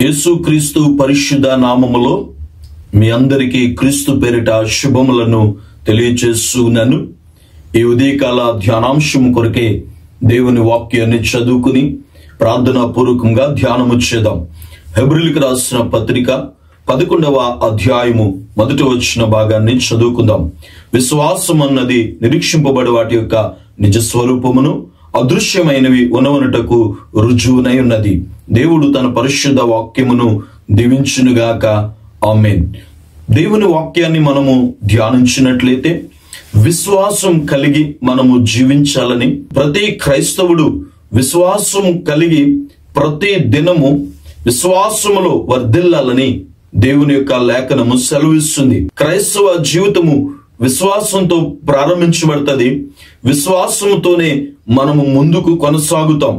యేసుక్రీస్తు పరిశుద్ధ నామములో మీ అందరికీ క్రీస్తు పేరిట శుభములను తెలియజేస్తున్నాను. ఈ ఉదయకాల ధ్యానాంశం కొరకే దేవుని వాక్యాన్ని చదువుకుని ప్రార్థనా పూర్వకంగా ధ్యానము చేద్దాం. హెబ్రీయులకు రాసిన పత్రిక 11వ అధ్యాయము మొదటి వచన భాగాన్ని చదువుకుందాం. విశ్వాసం అన్నది నిరీక్షింపబడే వాటి యొక్క నిజ స్వరూపమును, అదృశ్యమైనవి ఉన్నవనుటకు రుజువునై ఉన్నది. దేవుడు తన పరిశుద్ధ వాక్యమును దీవించునుగాక. ఆమేన్. దేవుని వాక్యాన్ని మనము ధ్యానించినట్లయితే విశ్వాసం కలిగి మనము జీవించాలని ప్రతి క్రైస్తవుడు విశ్వాసం కలిగి ప్రతి దినము విశ్వాసములో వర్ధిల్లాలని దేవుని యొక్క లేఖనము సెలవిస్తుంది. క్రైస్తవ జీవితము విశ్వాసంతో ప్రారంభించబడుతుంది. విశ్వాసముతోనే మనము ముందుకు కొనసాగుతాం.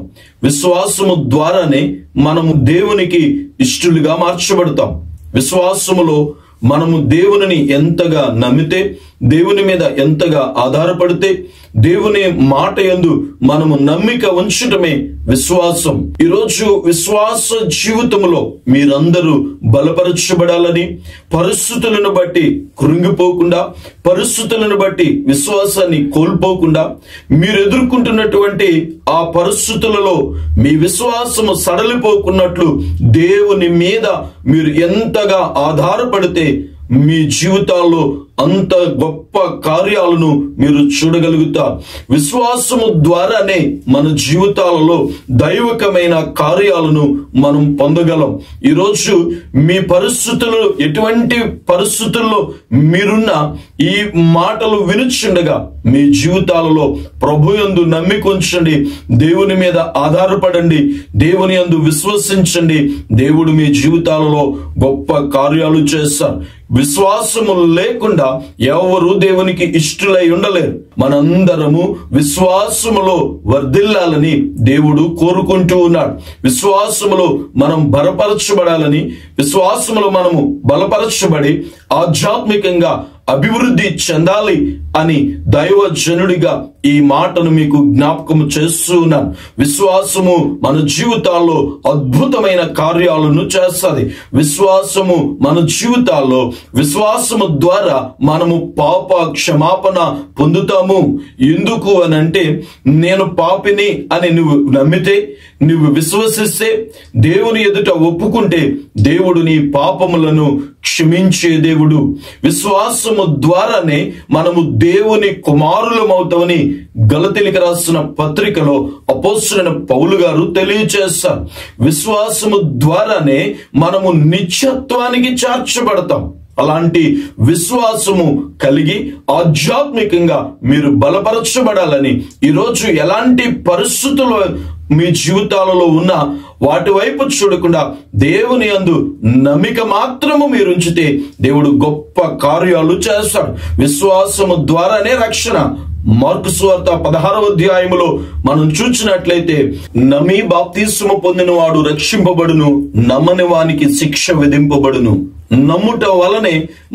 విశ్వాసము ద్వారానే మనము దేవునికి ఇష్టలుగా మార్చబడతాం. విశ్వాసములో మనము దేవునిని ఎంతగా నమ్మితే, దేవుని మీద ఎంతగా ఆధారపడితే, దేవుని మాట యందు మనము నమ్మిక ఉంచటమే విశ్వాసం. ఈరోజు విశ్వాస జీవితంలో మీరందరూ బలపరచబడాలని, పరిస్థితులను బట్టి కృంగిపోకుండా, పరిస్థితులను బట్టి విశ్వాసాన్ని కోల్పోకుండా, మీరు ఎదుర్కొంటున్నటువంటి ఆ పరిస్థితులలో మీ విశ్వాసము సడలిపోకున్నట్లు దేవుని మీద మీరు ఎంతగా ఆధారపడితే మీ జీవితాల్లో అంత గొప్ప కార్యాలను మీరు చూడగలుగుతారు. విశ్వాసము ద్వారానే మన జీవితాలలో దైవికమైన కార్యాలను మనం పొందగలం. ఈరోజు మీ పరిస్థితులు ఎటువంటి పరిస్థితుల్లో మీరున్న ఈ మాటలు వినుచుండగా మీ జీవితాలలో ప్రభు యందు నమ్మిక ఉంచండి, దేవుని మీద ఆధారపడండి, దేవుని యందు విశ్వసించండి. దేవుడు మీ జీవితాలలో గొప్ప కార్యాలు చేస్తారు. విశ్వాసము లేకుండా ఎవరు దేవునికి ఇష్టలై ఉండలేరు. మనందరము విశ్వాసములో వర్ధిల్లాలని దేవుడు కోరుకుంటూ ఉన్నాడు. విశ్వాసములో మనం బలపరచబడాలని, విశ్వాసములో మనము బలపరచబడి ఆధ్యాత్మికంగా అభివృద్ధి చెందాలి అని దైవజనుడిగా ఈ మాటను మీకు జ్ఞాపకం చేస్తూ ఉన్నాను. విశ్వాసము మన జీవితాల్లో అద్భుతమైన కార్యాలను చేస్తుంది. విశ్వాసము మన జీవితాల్లో, విశ్వాసము ద్వారా మనము పాప క్షమాపణ పొందుతాము. ఎందుకు అని అంటే, నేను పాపిని అని నువ్వు నమ్మితే, నువ్వు విశ్వసిస్తే, దేవుని ఎదుట ఒప్పుకుంటే దేవుడు నీ పాపములను క్షమించే దేవుడు. విశ్వాసము ద్వారానే మనము దేవుని కుమారులమవుతామని గలతీయులకు రాసిన పత్రికలో అపోస్తలుడైన పౌలు గారు తెలియజేస్తారు. విశ్వాసము ద్వారానే మనము నిత్యత్వానికి చేర్చబడతాం. అలాంటి విశ్వాసము కలిగి ఆధ్యాత్మికంగా మీరు బలపరచబడాలని, ఈరోజు ఎలాంటి పరిస్థితులు మీ జీవితాలలో ఉన్న వాటి వైపు చూడకుండా దేవుని యందు నమ్మిక మాత్రము మీరు ఉంచితే దేవుడు గొప్ప కార్యాలు చేస్తాడు. విశ్వాసము ద్వారానే రక్షణ. మార్కు సువార్త 16వ అధ్యాయములో మనం చూసినట్లయితే, నమ్మి బాప్తిస్మము పొందిన వాడు రక్షింపబడును, నమ్మని వానికి శిక్ష విధింపబడును. నమ్ముట వలనే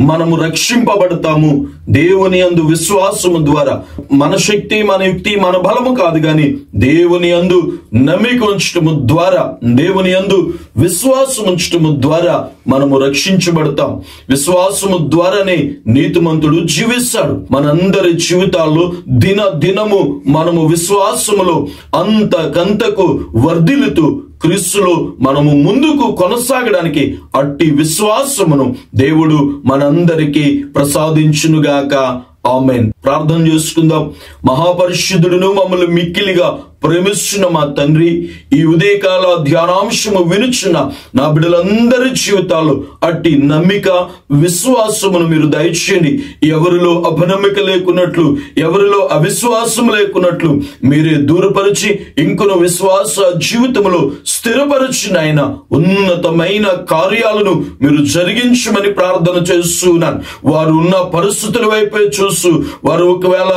మనము రక్షింపబడతాము. దేవుని యందు విశ్వాసము ద్వారా. మన శక్తి, మన యుక్తి, మన బలము కాదు గాని దేవుని యందు నమ్మిక ఉంచటము ద్వారా, దేవుని యందు విశ్వాసం ఉంచటము ద్వారా మనము రక్షించబడతాం. విశ్వాసము ద్వారానే నీతిమంతుడు జీవిస్తాడు. మనందరి జీవితాల్లో దిన దినము మనము విశ్వాసములో అంతకంతకు వర్ధిల్లుతూ క్రీస్తులో మనము ముందుకు కొనసాగడానికి అట్టి విశ్వాసమును దేవుడు మనందరికీ ప్రసాదించునుగాక. ఆమేన్. ప్రార్థన చేసుకుందాం. మహాపరిశుద్ధుడును మమ్మల్ని మిక్కిలిగా ప్రేమిస్తున్న మా తండ్రి, ఈ ఉదయకాల ధ్యానాంశము వినుచున్న నా బిడ్డలందరి జీవితాల్లో అట్టి నమ్మిక, విశ్వాసమును మీరు దయచేయండి. ఎవరిలో అపనమ్మిక లేకున్నట్లు, ఎవరిలో అవిశ్వాసం లేకున్నట్లు మీరే దూరపరిచి ఇంకొన విశ్వాస జీవితంలో స్థిరపరిచిన ఆయన ఉన్నతమైన కార్యాలను మీరు జరిగించమని ప్రార్థన చేస్తున్నాను. వారు ఉన్న పరిస్థితుల వైపే చూస్తూ, వారు ఒకవేళ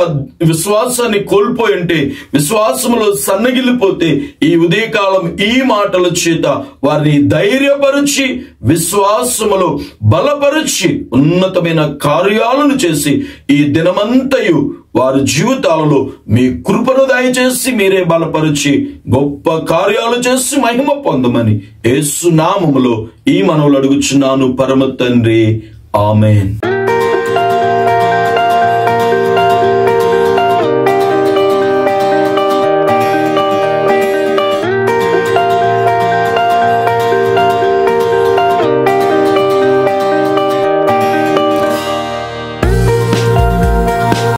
విశ్వాసాన్ని కోల్పోయి ఉంటే, విశ్వాసములో సన్నగిల్లిపోతే, ఈ ఉదయకాలం ఈ మాటల చేత వారిని ధైర్యపరిచి, విశ్వాసములో బలపరిచి ఉన్నతమైన కార్యాలను చేసి ఈ దినమంతయు వారి జీవితాలలో మీ కృపను దయచేసి మీరే బలపరిచి గొప్ప కార్యాలు చేసి మహిమ పొందమని యేసు నామములో ఈ మనవులు అడుగుచున్నాను పరమ తండ్రి. ఆమేన్.